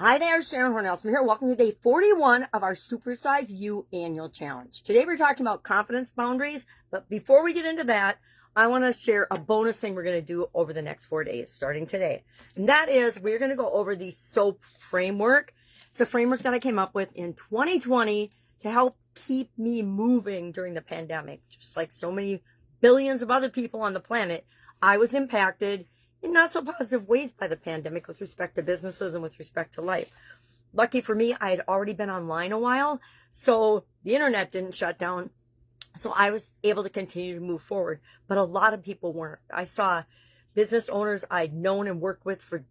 Hi there, Sharon Horne-Ellstrom here. Welcome to day 41 of our Supersize You annual challenge. Today we're talking about confidence boundaries, but before we get into that, I want to share a bonus thing we're going to do over the next 4 days, starting today. And that is we're going to go over the SOAP framework. It's a framework that I came up with in 2020 to help keep me moving during the pandemic. Just like so many billions of other people on the planet, I was impacted in not so positive ways by the pandemic with respect to businesses and with respect to life. Lucky for me, I had already been online a while, so the internet didn't shut down. So I was able to continue to move forward, but a lot of people weren't. I saw business owners I'd known and worked with for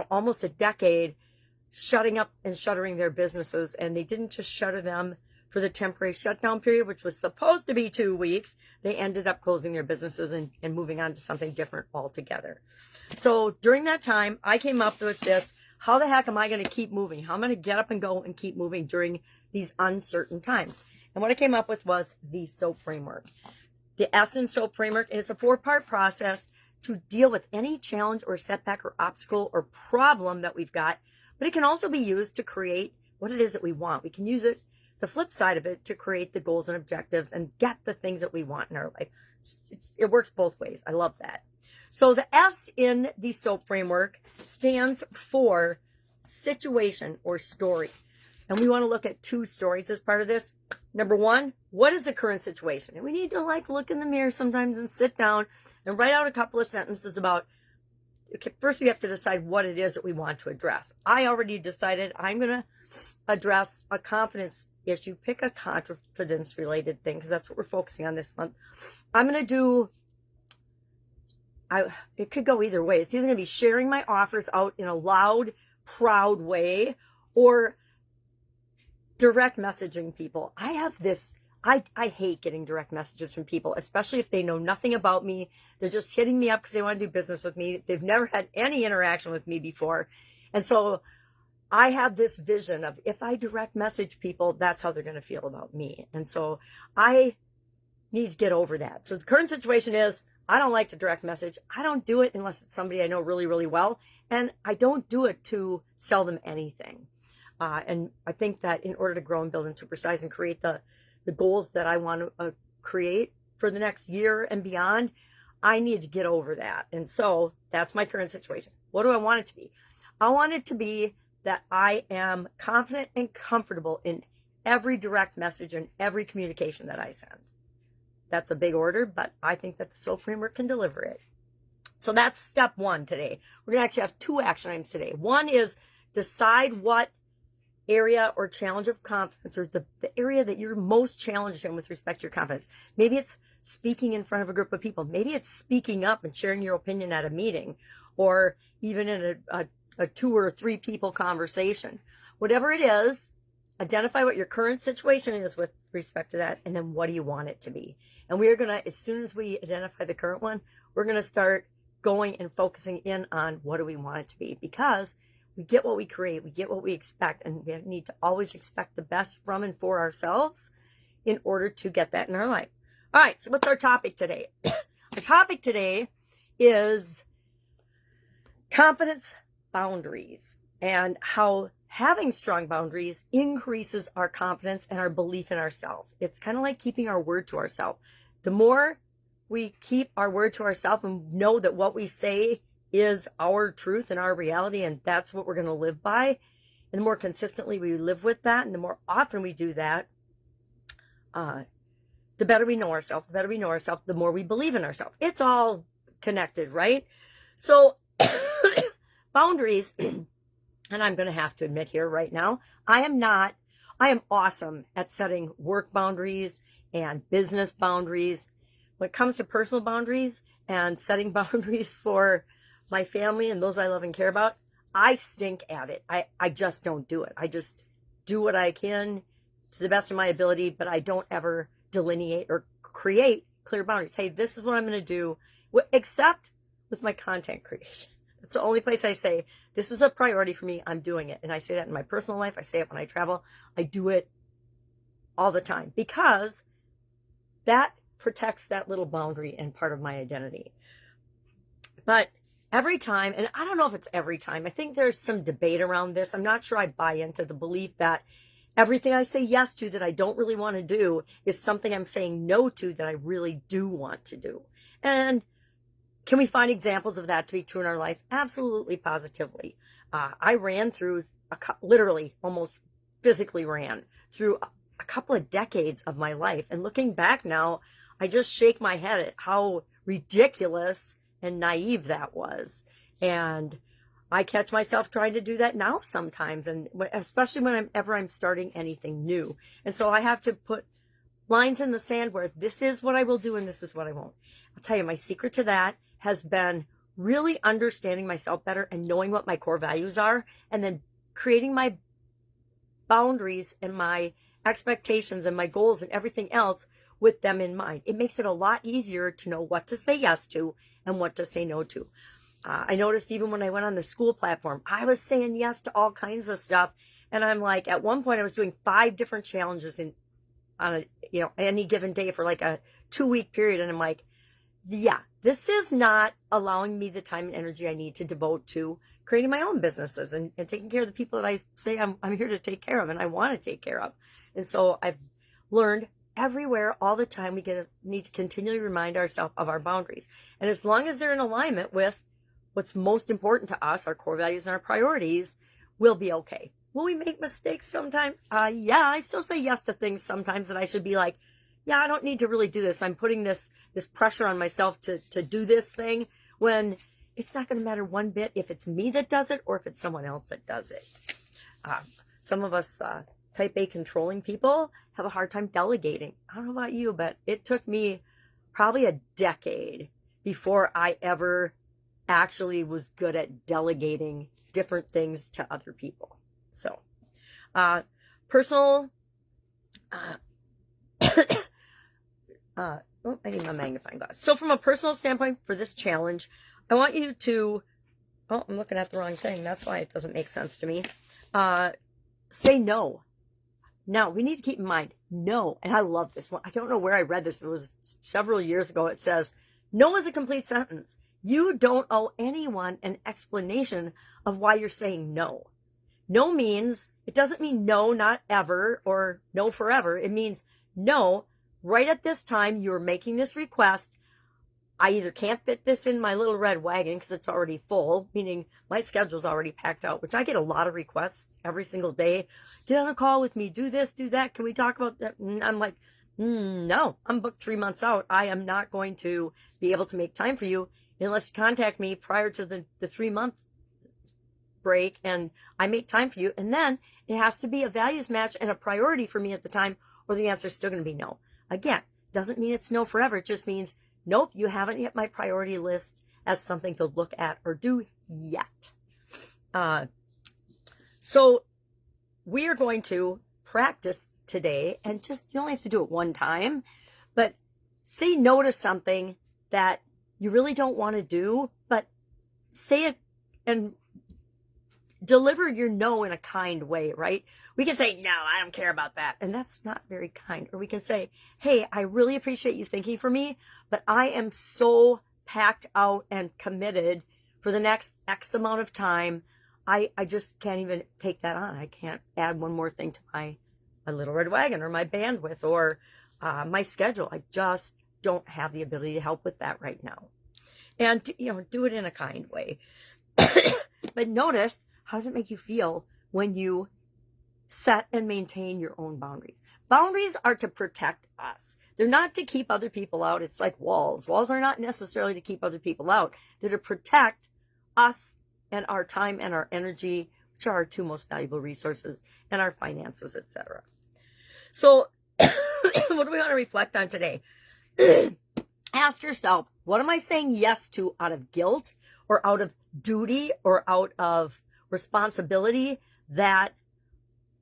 almost a decade shutting up and shuttering their businesses, and they didn't just shutter them for the temporary shutdown period, which was supposed to be 2 weeks. They ended up closing their businesses and moving on to something different altogether. So during that time, I came up with this: how the heck am I going to keep moving? How am I going to get up and go and keep moving during these uncertain times? And what I came up with was the SOAP framework. The S in SOAP framework, and it's a 4-part process to deal with any challenge or setback or obstacle or problem that we've got, but it can also be used to create what it is that we want. We can use it, the flip side of it, to create the goals and objectives and get the things that we want in our life. It works both ways. I love that. So the S in the SOAP framework stands for situation or story. And we want to look at 2 stories as part of this. Number 1, what is the current situation? And we need to look in the mirror sometimes and sit down and write out a couple of sentences about, okay, first we have to decide what it is that we want to address. I already decided I'm going to address a confidence issue. Pick a confidence related thing, because that's what we're focusing on this month. I'm going to do, it could go either way. It's either going to be sharing my offers out in a loud, proud way, or direct messaging people. I have this, I hate getting direct messages from people, especially if they know nothing about me. They're just hitting me up because they want to do business with me. They've never had any interaction with me before. And so I have this vision of, if I direct message people, that's how they're going to feel about me. And so I need to get over that. So the current situation is, I don't like to direct message. I don't do it unless it's somebody I know really, really well. And I don't do it to sell them anything. And I think that in order to grow and build and supersize and create the goals that I want to create for the next year and beyond, I need to get over that. And so that's my current situation. What do I want it to be? I want it to be that I am confident and comfortable in every direct message and every communication that I send. That's a big order, but I think that the SOAP framework can deliver it. So that's step 1 today. We're going to actually have 2 action items today. One is decide what area or challenge of confidence, or the area that you're most challenged in with respect to your confidence. Maybe it's speaking in front of a group of people. Maybe it's speaking up and sharing your opinion at a meeting, or even in a 2 or 3 people conversation. Whatever it is, identify what your current situation is with respect to that, and then what do you want it to be? And we are going to, as soon as we identify the current one, we're going to start going and focusing in on what do we want it to be, because we get what we create, we get what we expect, and we need to always expect the best from and for ourselves in order to get that in our life. All right, so what's our topic today? Our topic today is confidence boundaries, and how having strong boundaries increases our confidence and our belief in ourselves. It's kind of like keeping our word to ourselves. The more we keep our word to ourselves and know that what we say is our truth and our reality, and that's what we're going to live by, and the more consistently we live with that, and the more often we do that, the better we know ourselves. The better we know ourselves, the more we believe in ourselves. It's all connected, right? So boundaries, and I'm going to have to admit here right now, I am awesome at setting work boundaries and business boundaries. When it comes to personal boundaries and setting boundaries for my family and those I love and care about, I stink at it. I just don't do it. I just do what I can to the best of my ability, but I don't ever delineate or create clear boundaries. Hey, this is what I'm going to do, except with my content creation. It's the only place I say, this is a priority for me, I'm doing it. And I say that in my personal life. I say it when I travel. I do it all the time, because that protects that little boundary and part of my identity. But every time, and I don't know if it's every time, I think there's some debate around this. I'm not sure I buy into the belief that everything I say yes to that I don't really want to do is something I'm saying no to that I really do want to do. And can we find examples of that to be true in our life? Absolutely, positively. I ran through, literally, almost physically ran through a couple of decades of my life. And looking back now, I just shake my head at how ridiculous and naive that was. And I catch myself trying to do that now sometimes, and especially whenever I'm starting anything new. And so I have to put lines in the sand where this is what I will do and this is what I won't. I'll tell you, my secret to that has been really understanding myself better and knowing what my core values are, and then creating my boundaries and my expectations and my goals and everything else with them in mind. It makes it a lot easier to know what to say yes to and what to say no to. I noticed even when I went on the school platform, I was saying yes to all kinds of stuff. And I'm like, at one point I was doing 5 different challenges on any given day for like a 2-week period. And I'm like, yeah, this is not allowing me the time and energy I need to devote to creating my own businesses and taking care of the people that I say I'm here to take care of and I want to take care of. And so I've learned everywhere, all the time, we need to continually remind ourselves of our boundaries. And as long as they're in alignment with what's most important to us, our core values and our priorities, we'll be okay. Will we make mistakes sometimes? Yeah, I still say yes to things sometimes that I should be like, yeah, I don't need to really do this. I'm putting this pressure on myself to do this thing, when it's not going to matter one bit if it's me that does it or if it's someone else that does it. Some of us type A controlling people have a hard time delegating. I don't know about you, but it took me probably a decade before I ever actually was good at delegating different things to other people. So, personal, I need my magnifying glass. So from a personal standpoint for this challenge, I want you to, I'm looking at the wrong thing. That's why it doesn't make sense to me. Say no. Now, we need to keep in mind, no, and I love this one. I don't know where I read this. It was several years ago. It says, no is a complete sentence. You don't owe anyone an explanation of why you're saying no. No means, it doesn't mean no, not ever, or no forever. It means no, right at this time, you're making this request. I either can't fit this in my little red wagon because it's already full, meaning my schedule's already packed out, which I get a lot of requests every single day. Get on a call with me, do this, do that. Can we talk about that? And I'm like, no, I'm booked 3 months out. I am not going to be able to make time for you unless you contact me prior to the 3-month break and I make time for you. And then it has to be a values match and a priority for me at the time, or the answer is still going to be no. Again, doesn't mean it's no forever. It just means, nope, you haven't hit my priority list as something to look at or do yet. So we are going to practice today, and just, you only have to do it one time, but say no to something that you really don't want to do, but say it and deliver your no in a kind way, right? We can say, no, I don't care about that. And that's not very kind. Or we can say, hey, I really appreciate you thinking for me, but I am so packed out and committed for the next X amount of time. I just can't even take that on. I can't add one more thing to my little red wagon or my bandwidth or my schedule. I just don't have the ability to help with that right now. And, do it in a kind way. But notice, how does it make you feel when you set and maintain your own boundaries? Boundaries are to protect us. They're not to keep other people out. It's like walls. Walls are not necessarily to keep other people out. They're to protect us and our time and our energy, which are our 2 most valuable resources, and our finances, etc. So what do we want to reflect on today? Ask yourself, what am I saying yes to out of guilt or out of duty or out of responsibility that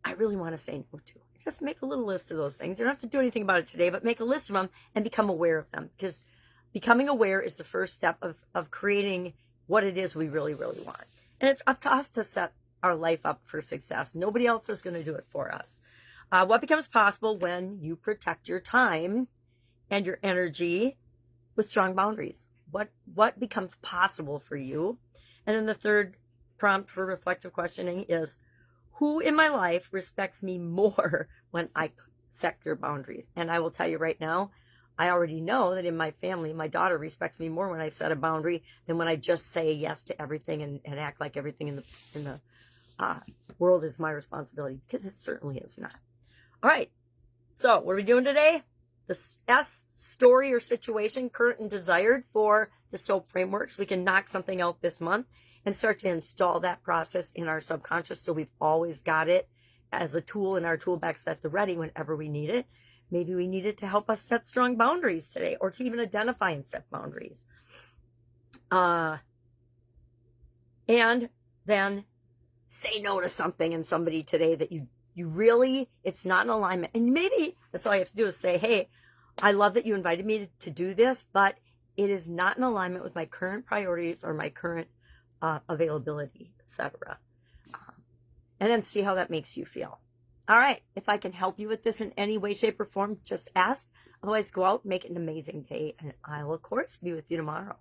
I really want to say no to? Just make a little list of those things. You don't have to do anything about it today, but make a list of them and become aware of them, because becoming aware is the first step of creating what it is we really, really want. And it's up to us to set our life up for success. Nobody else is going to do it for us. What becomes possible when you protect your time and your energy with strong boundaries? what becomes possible for you. And then the third prompt for reflective questioning is, who in my life respects me more when I set clear boundaries? And I will tell you right now, I already know that in my family, my daughter respects me more when I set a boundary than when I just say yes to everything and act like everything in the world is my responsibility, because it certainly is not. All right. So what are we doing today? The S, story or situation, current and desired, for the SOAP frameworks. We can knock something out this month and start to install that process in our subconscious, so we've always got it as a tool in our toolbox at the ready whenever we need it. Maybe we need it to help us set strong boundaries today, or to even identify and set boundaries. And then say no to something and somebody today that you really, it's not in alignment. And maybe that's all you have to do is say, hey, I love that you invited me to do this, but it is not in alignment with my current priorities or my current availability, etc. And then see how that makes you feel. All right. If I can help you with this in any way, shape, or form, just ask. Otherwise, go out, make it an amazing day, and I'll, of course, be with you tomorrow.